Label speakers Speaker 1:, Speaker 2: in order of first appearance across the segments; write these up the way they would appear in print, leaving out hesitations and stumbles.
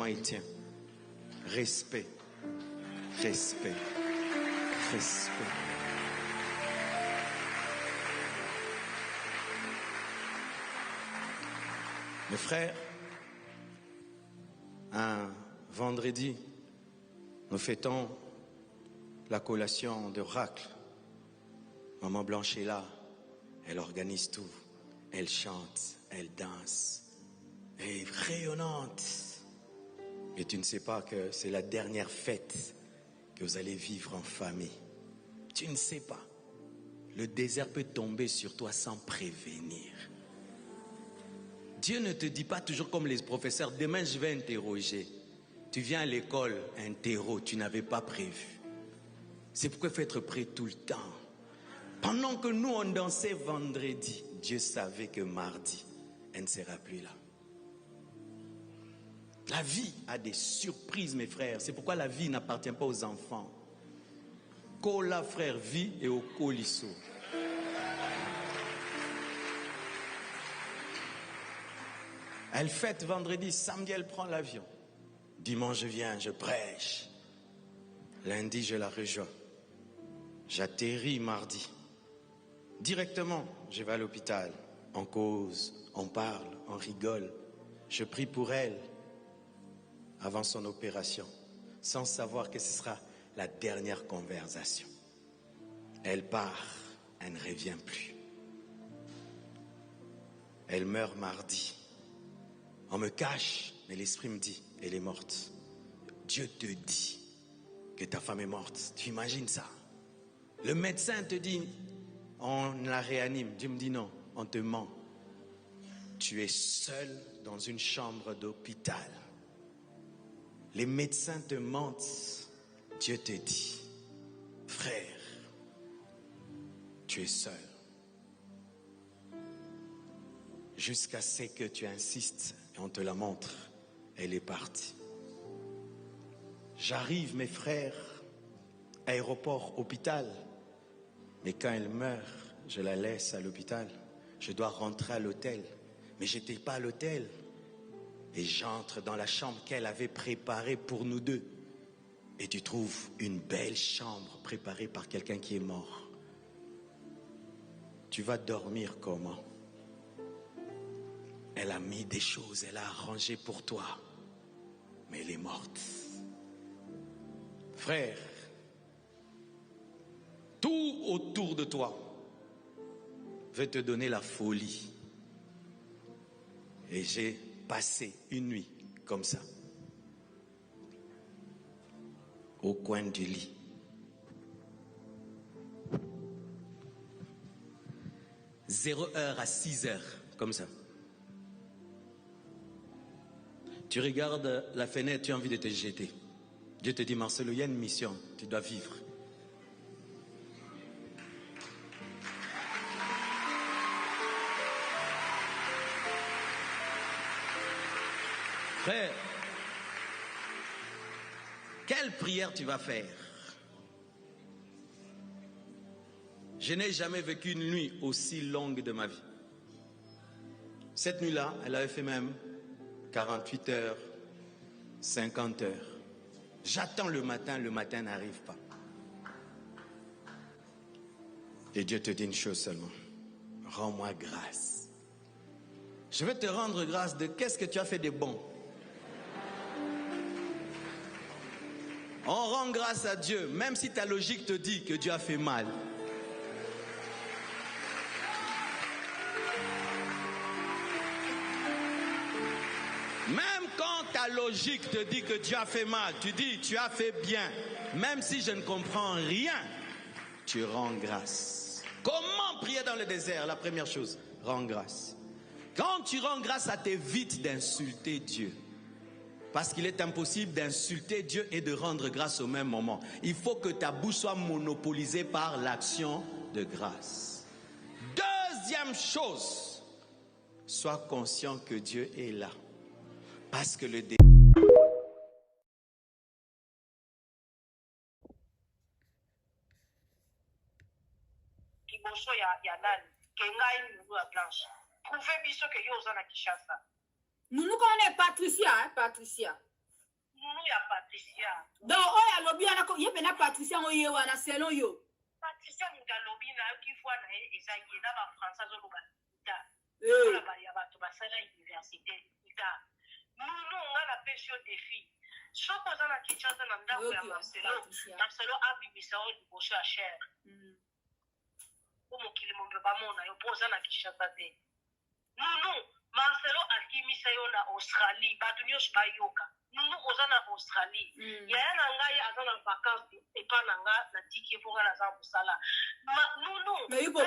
Speaker 1: Étienne. Respect, respect, respect. Mes frères, un vendredi, nous fêtons la collation d'Oracle. Maman Blanche est là, elle organise tout, elle chante, elle danse, elle est rayonnante. Et tu ne sais pas que c'est la dernière fête que vous allez vivre en famille. Tu ne sais pas. Le désert peut tomber sur toi sans prévenir. Dieu ne te dit pas toujours comme les professeurs, demain je vais interroger. Tu viens à l'école, interro, tu n'avais pas prévu. C'est pourquoi il faut être prêt tout le temps. Pendant que nous on dansait vendredi, Dieu savait que mardi, elle ne sera plus là. La vie a des surprises, mes frères. C'est pourquoi la vie n'appartient pas aux enfants. Kola, frère, vit et au colisso. Elle fête vendredi, samedi elle prend l'avion. Dimanche je viens, je prêche. Lundi je la rejoins. J'atterris mardi. Directement, je vais à l'hôpital. On cause, on parle, on rigole. Je prie pour elle avant son opération, sans savoir que ce sera la dernière conversation. Elle part, elle ne revient plus. Elle meurt mardi. On me cache, mais l'esprit me dit, elle est morte. Dieu te dit que ta femme est morte. Tu imagines ça? Le médecin te dit, on la réanime. Dieu me dit non, on te ment. Tu es seul dans une chambre d'hôpital. Les médecins te mentent. Dieu te dit, frère, tu es seul. Jusqu'à ce que tu insistes et on te la montre. Elle est partie. J'arrive, mes frères, aéroport, hôpital. Mais quand elle meurt, je la laisse à l'hôpital. Je dois rentrer à l'hôtel. Mais je n'étais pas à l'hôtel. Et j'entre dans la chambre qu'elle avait préparée pour nous deux. Et tu trouves une belle chambre préparée par quelqu'un qui est mort. Tu vas dormir comment? Elle a mis des choses, elle a arrangé pour toi. Mais elle est morte. Frère, tout autour de toi veut te donner la folie. Et j'ai passé une nuit comme ça, au coin du lit. Zéro heure à 6 heures, comme ça. Tu regardes la fenêtre, tu as envie de te jeter. Dieu te dit, Marcelo, il y a une mission, tu dois vivre. Frère, quelle prière tu vas faire? Je n'ai jamais vécu une nuit aussi longue de ma vie. Cette nuit-là, elle avait fait même 48 heures, 50 heures. J'attends le matin n'arrive pas. Et Dieu te dit une chose seulement. Rends-moi grâce. Je vais te rendre grâce de qu'est-ce que tu as fait de bon. On rend grâce à Dieu, même si ta logique te dit que Dieu a fait mal. Même quand ta logique te dit que Dieu a fait mal, tu dis tu as fait bien. Même si je ne comprends rien, tu rends grâce. Comment prier dans le désert? La première chose, rends grâce. Quand tu rends grâce, ça t'évite d'insulter Dieu. Parce qu'il est impossible d'insulter Dieu et de rendre grâce au même moment. Il faut que ta bouche soit monopolisée par l'action de grâce. Deuxième chose, sois conscient que Dieu est là. Parce que le désir...
Speaker 2: Nous nous connaissons Patricia, hein, Patricia. Nunu ya Patricia.
Speaker 3: Donc, oh, ya lobby, il y a Patricia, oh, yo, na selon yo.
Speaker 2: Patricia, muta lobby, na yo, qui voit, na ye, eza ye, na ba français, zo, ba, ita. La ba, ya, ba, to, ba, sala, université, ita. Nunu, nga, la pension des filles. Soko, za, na Kinshasa, na ndako ya Marcelo, abimisa, o, liboso ya cher. Mokili mombe bamona yo poza na Kinshasa te. Nunu Marcelo akimisa yo na Australie, bato nyonso bayoka. Nunu oza na Australie. Yaya na ngai aza na vacances epa na nga na tiki efonga na za mosala. Nunu
Speaker 3: mais yuko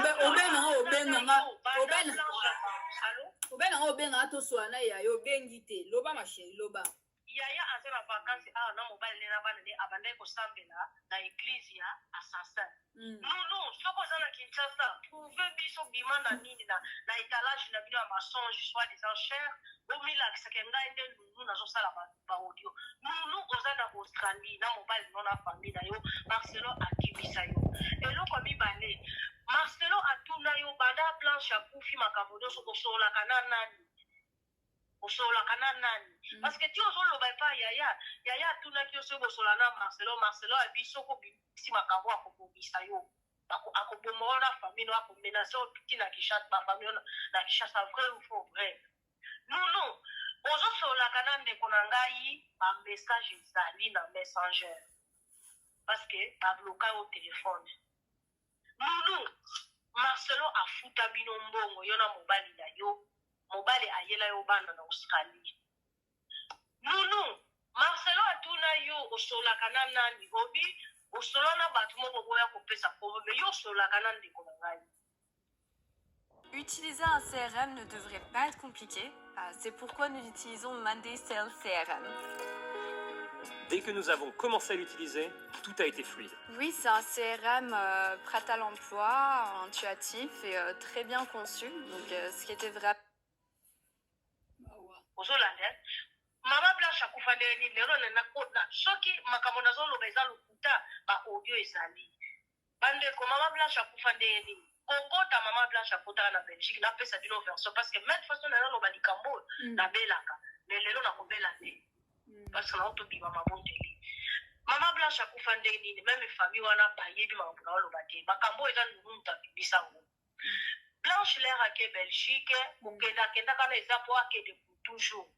Speaker 3: obenga to swana ya yo bengi te. Loba ma chérie, loba.
Speaker 2: Yaya aza na vacances na mobile na bana ne abandai ko sambela na église ya assassin. Nunu soko za na Kinshasa trouver biso bimanda nini na étalage na bino ya mensonge soit des enchères omila kisakenga ende nunu nazo sala ba audio. Nunu oza na Australie na mobile non na famille na yo Marcelo akibisa yo. Eloko mibale Marcelo atuna yo banda planche ya kufi makambo nyonso kosola kana nani. Osola kana nani parce que ti ozolo ba pa yaya tuna ki oso bosola na Marcelo abiso ko bisi makambo akobobisa yo akobomola famille no akomenacer otuki na Kinshasa ba famille na Kinshasa vrai ou faux vrai non ozosola kana ndeko na ngai ba message ezali na messenger parce que ba bloqué au téléphone non Marcelo afuta bino mbongo yo na mobali na yo mobile ayela yo bana na Australie. Nunu, Marcelo atuna yo osola kana nani obi, osola na batu moko boya kopesa kobo, mais yo osola kana ndeko na ngai.
Speaker 4: Utiliser un CRM ne devrait pas être compliqué. C'est pourquoi nous utilisons Monday Sales CRM.
Speaker 5: Dès que nous avons commencé à l'utiliser, tout a été fluide.
Speaker 4: Oui, c'est un CRM prêt à l'emploi, intuitif et très bien conçu. Donc, ce qui était vrai.
Speaker 2: Mama Blanche akufandeni lero na kona soki makambo nazoloba eza lokuta ba audio ezali bande ko Mama Blanche akufandeni kokota Mama Blanche akota na Belgique na pesa bino version parce que même façon na loba likambo na belaka lelo na kobela te parce que na to biba mabondeli Mama Blanche akufandeni même famille wana bayebi makambo na loba te makambo eza nunta bisango Blanche l'air à Belgique kenda kana eza po akede toujours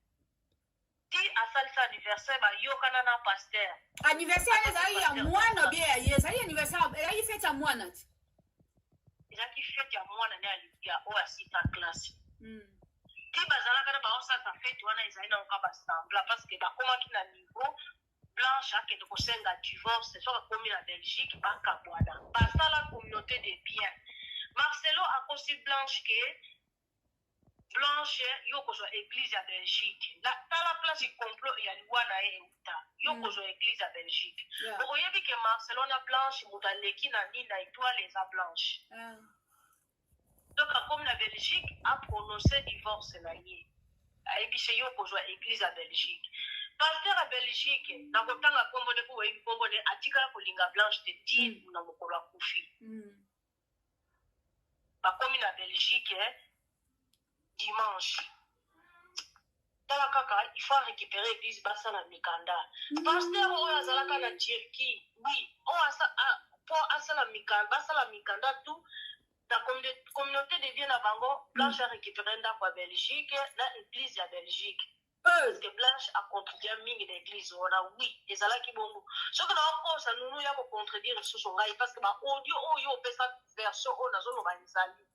Speaker 2: ti asalisa anniversaire ba yokana na pasteur
Speaker 3: anniversaire ezali ya mwana bien ya ezali anniversaire ezali fête ya mwana ti
Speaker 2: ezali fête ya mwana ne ya o asita classe ti bazalaka na ba osasa fête wana ezali na okaba sambla parce que bakomaki na niveau Blanche akende kosenga divorce soka komi na Belgique bakabwana basala communauté de biens Marcelo akosi Blanche que Blanche yoko zo église à Belgique la place complot ya liwana euta yoko zo église à Belgique oyebi que Marcelo na Blanche mutaleki na nina étoile les a Blanche donc comme la Belgique a prononcé divorce na ye ayebi se yoko zo église à Belgique pasteur à Belgique na kotanga kombo de ko yebi kombo de atika kolinga Blanche te ti na mokolo akufi ba komi na Belgique dimanche. Tala kaka, il faut récupérer l'église Bassala Mikanda. Pasteur Oya Zalaka na Turquie, oui, pour Asala Mikanda, Bassala Mikanda, tout, la communauté de Vienne à Bango, Blanche a récupéré dans la Belgique, l'église de Belgique. Parce que Blanche a contribué à l'église, on a oui, et Zala qui bon. Ce que nous ça nous y a pour contredire sur son gars, parce que ma audio, on peut sa version, on a zone au Banizali.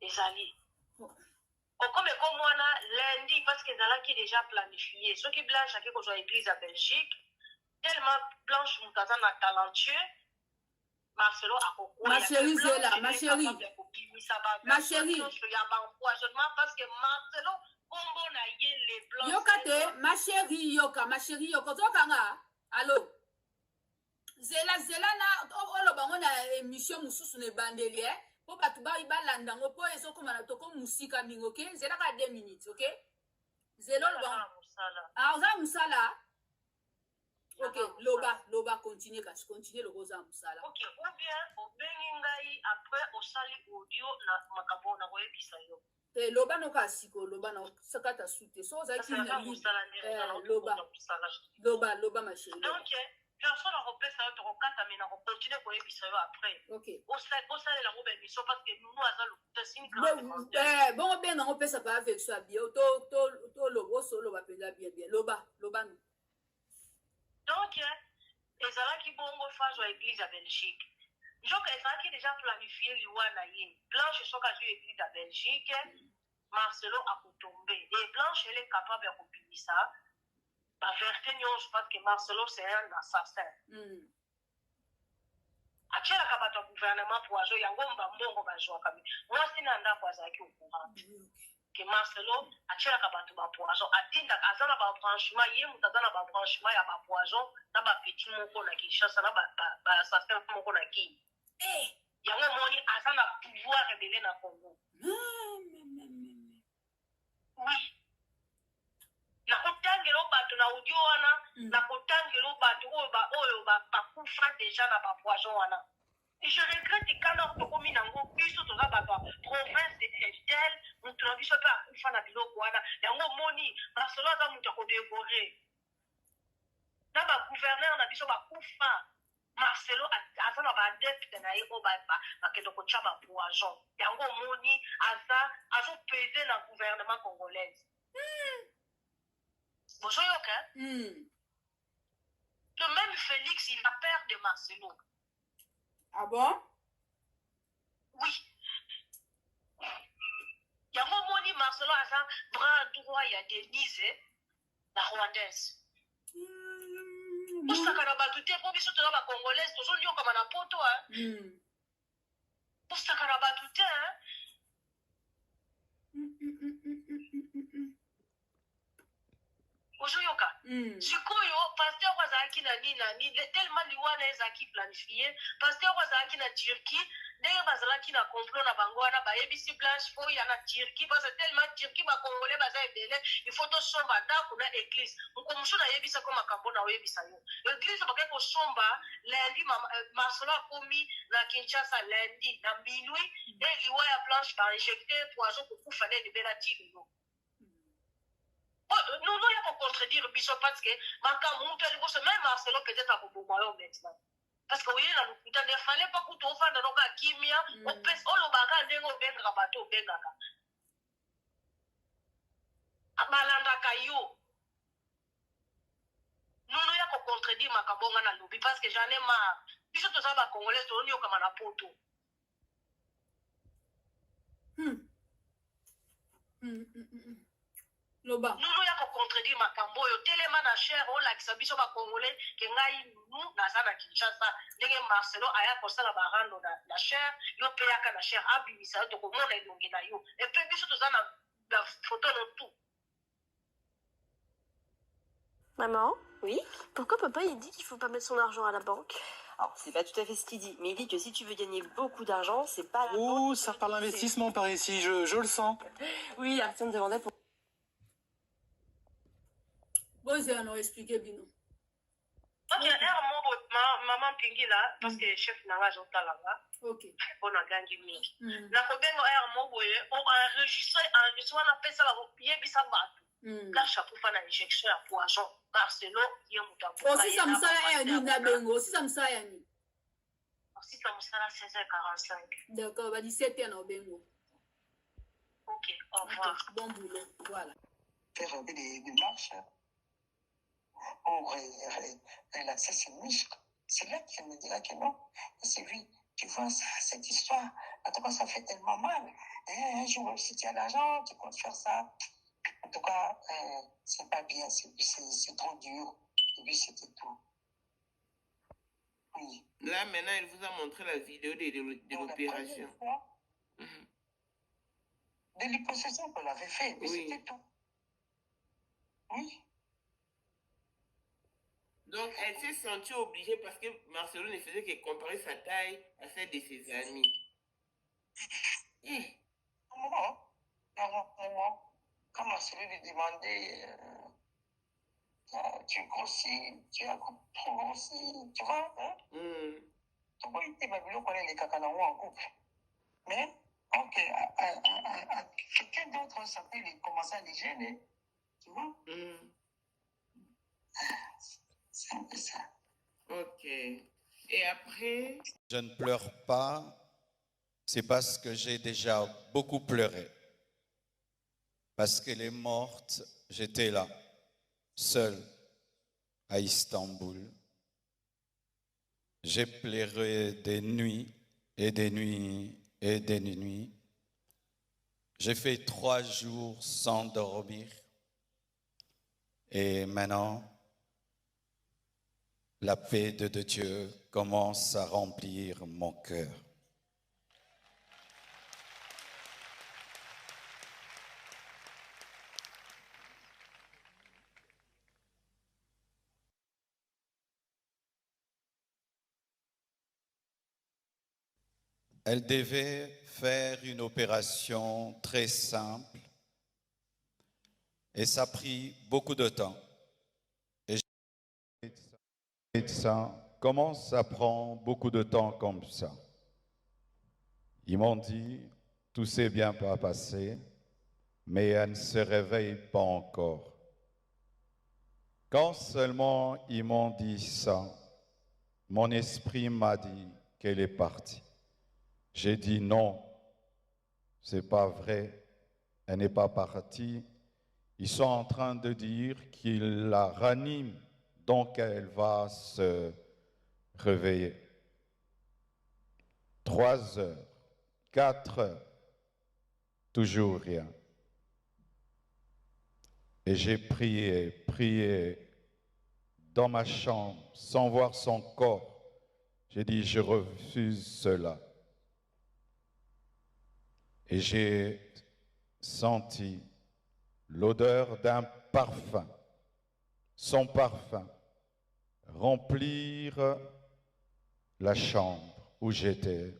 Speaker 2: Ezali. Comme moi, lundi, parce que Zalaki est déjà planifié. Ce qui Blanche a quelque chose à l'église à Belgique, tellement Blanche Moutazan a talentueux, Marcelo a beaucoup.
Speaker 3: Ma chérie, Zéla, ma chérie. Ma chérie.
Speaker 2: Parce que Marcelo, combo na yé les blancs.
Speaker 3: Yokate, ma chérie, ma chérie, Zokanga. Allô? Zéla, na, on a émission Moussous ne bandelier. Po batu ba ibalanda ngo po eso ko mana to ko musika mingo ke zela ka 2 minutes okay zelo lo za musala okay loba continue le goza musala
Speaker 2: okay ou bien o bengi ngai après o sali audio na makabo na ko ebisa yo
Speaker 3: loba no ka siko loba na sakata sute so za ki na loba ma chérie
Speaker 2: donc personne n'a repris ça to kata mais na continuer ko yebisa yo après
Speaker 3: OK
Speaker 2: au ça la robe émission parce que nous aza le testing
Speaker 3: bon bien on peut ça pas avec ça bien to lobo solo ba pela bien loba no
Speaker 2: donc ezalaki bongo phase à église à Belgique donc ezalaki déjà planifié liwana ye Blanche soka zu église à Belgique Marcelo a tombé et Blanche elle est capable de copier ça la vérité nyonso parce que Marcelo c'est un assassin achela kabato gouvernement poazo yango mbongo bazwa kami moi sina ndako azaki au courant que Marcelo achela kabato ba poazo atinda azana ba branchement ye mutazana ba branchement ya ba poazo na ba petit moko na Kinshasa na ba assassin moko na ki yango moni azana pouvoir rebelle na Congo oui na kotangelo bato na audio wana na kotangelo bato oyo bakufa déjà na bapoison wana et je regrette kana tokomi nango biso toza bato province tel moto na biso mpe akufa na biloko wana yango moni Marcelo aza moto akodevore na bagouverneur na biso bakufa Marcelo aza na baadepte na ye oyo bakende kotya bapoison yango moni azopese na gouvernement congolaise le même Félix, il a peur de Marcelo.
Speaker 3: Ah bon?
Speaker 2: Oui. Il y a un moment où Marcelo a un bras droit, il y a Denise, la rwandaise. Pour ça, quand on a battu, pour que la congolaise, tout le monde comme un poto. Pour ça, quand on a battu, ozoyoka sikoyo pasteur wazalaki na nini tellement liwana ezalaki planifié pasteur wazalaki na Turquie ndenge bazalaki na complot na bango wana bayebisi Blanche fo ya na Turquie parce que tellement Turquie bakongolais baza ebele il faut tosomba ndako na église mokomusu nayebisa ko makambo na oyebisa yo église bakaki kosomba lundi Marcelo akomi na Kinshasa lundi na minuit e liwa ya Blanche bainjecte poison kokufa nde libela tili yo nous il faut contredire Bishop parce que même Marcelo peut-être à Bobomayo maintenant parce que oui il ne fallait pas que tu offres dans le kimia au pes au baga ndengo benga bato benga abalanda kayo nous il faut contredire makabonga na lobby parce que j'en ai marre biso to za ba congolais to nyo kama na poto
Speaker 3: loba
Speaker 2: nous ya ko contredire makambo yo telema na cher o la kisabiso ba congolais ke ngai nous na za na Kinshasa ndenge Marcelo aya ko sala ba rando na cher yo pe yaka na cher abimisa to ko mona elongi na yo et puis biso to za na photo no tout.
Speaker 6: Maman, oui? Pourquoi papa il dit qu'il faut pas mettre son argent à la banque?
Speaker 7: Alors, c'est pas tout à fait ce qu'il dit, mais il dit que si tu veux gagner beaucoup d'argent, c'est pas la
Speaker 8: Oh,
Speaker 7: banque
Speaker 8: ça parle investissement par ici, je le sens.
Speaker 7: Oui, Arsène demandait pour...
Speaker 3: Bon, j'ai un expliqué bien.
Speaker 2: Ok, maman pingi là, parce que chef n'a jota là-bas.
Speaker 3: Ok.
Speaker 2: On a gagné mingi. La kobengo moboye, on enregistré, on appelle ça la bien bisa batu. Là, chapeau fa na injection à poison. Marcelo, il y a moutabou.
Speaker 3: Oh, si ça me sert à ni na bengo, si ça me sert à ni.
Speaker 2: Si ça me sert à 16h45.
Speaker 3: D'accord, bah 17h na bengo.
Speaker 2: Ok, au revoir.
Speaker 3: Bon boulot, voilà.
Speaker 9: Faire des marches. Pour relaxer ses muscles. C'est là qu'elle me dira que non. C'est lui, tu vois, ça, cette histoire, en tout cas, ça fait tellement mal. Et un jour, si tu as l'argent, tu comptes faire ça. En tout cas, c'est pas bien, c'est trop dur. Et puis, c'était tout. Oui.
Speaker 10: Là, maintenant, elle vous a montré la vidéo de l'opération.
Speaker 9: De l'hypossession qu'on avait fait, mais
Speaker 10: oui.
Speaker 9: C'était tout. Oui.
Speaker 10: Donc, elle s'est sentie obligée parce que Marcelo ne faisait que comparer sa taille à celle de ses amis.
Speaker 9: Quand Marcelo lui demandait tu grossis, tu as trop grossi, tu vois, hein? Tu vois, il était babylon qu'on est les cacanarons en couple. Mais Ok, quelqu'un d'autre s'appelle, il commence à les gêner. Tu vois? C'est un peu ça.
Speaker 10: Ok. Et après?
Speaker 1: Je ne pleure pas, c'est parce que j'ai déjà beaucoup pleuré. Parce qu'elle est morte, j'étais là, seul, à Istanbul. J'ai pleuré des nuits et des nuits et des nuits. J'ai fait 3 jours sans dormir. Et maintenant, la paix de Dieu commence à remplir mon cœur. Elle devait faire une opération très simple et ça a pris beaucoup de temps. Et les médecins, comment ça prend beaucoup de temps comme ça? Ils m'ont dit, tout s'est bien passé, mais elle ne se réveille pas encore. Quand seulement ils m'ont dit ça, mon esprit m'a dit qu'elle est partie. J'ai dit non, c'est pas vrai, elle n'est pas partie. Ils sont en train de dire qu'ils la raniment, donc elle va se réveiller. 3 heures, 4 heures, toujours rien. Et j'ai prié dans ma chambre, sans voir son corps. J'ai dit, je refuse cela. Et j'ai senti l'odeur d'un parfum, son parfum, remplir la chambre où j'étais.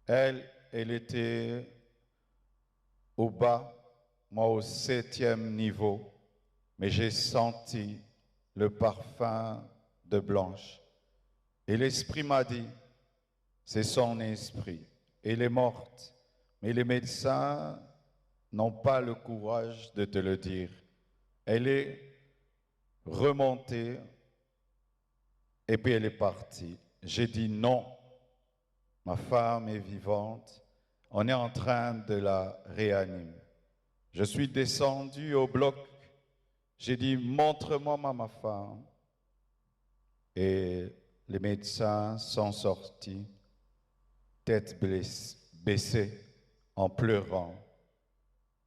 Speaker 1: Elle était au bas, moi au 7e niveau, mais j'ai senti le parfum de Blanche. Et l'esprit m'a dit, c'est son esprit. Elle est morte. Mais les médecins n'ont pas le courage de te le dire. Elle est remontée et puis elle est partie. J'ai dit non, ma femme est vivante, on est en train de la réanimer. Je suis descendu au bloc, j'ai dit montre-moi ma femme. Et les médecins sont sortis, tête baissée, en pleurant.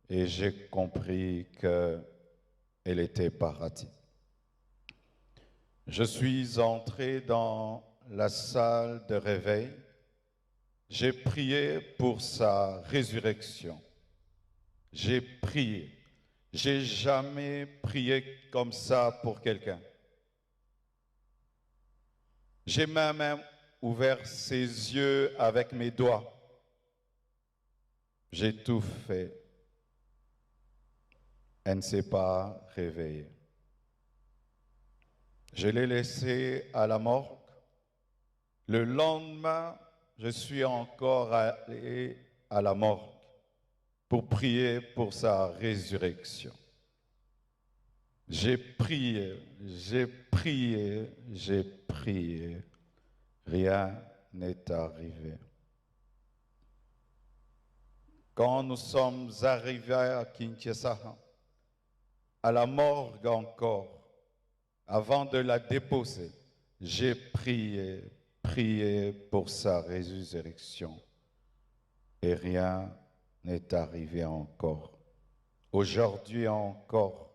Speaker 1: Et j'ai compris qu'elle était partie. Je suis entré dans la salle de réveil. J'ai prié pour sa résurrection. J'ai prié. J'ai jamais prié comme ça pour quelqu'un. J'ai même ouvert ses yeux avec mes doigts. J'ai tout fait. Elle ne s'est pas réveillée. Je l'ai laissée à la morgue. Le lendemain, je suis encore allé à la morgue pour prier pour sa résurrection. J'ai prié, j'ai prié, j'ai prié. Rien n'est arrivé. Quand nous sommes arrivés à Kinshasa, à la morgue encore, avant de la déposer, j'ai prié pour sa résurrection. Et rien n'est arrivé encore. Aujourd'hui encore,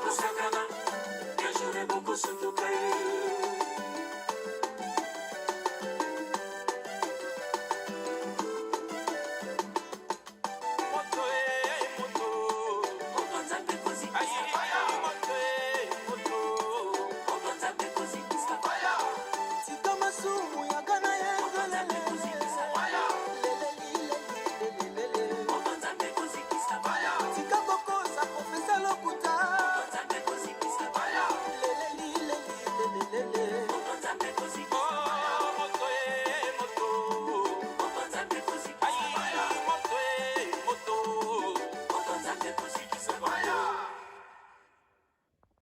Speaker 11: Musakana, que je vais beaucoup se tocar.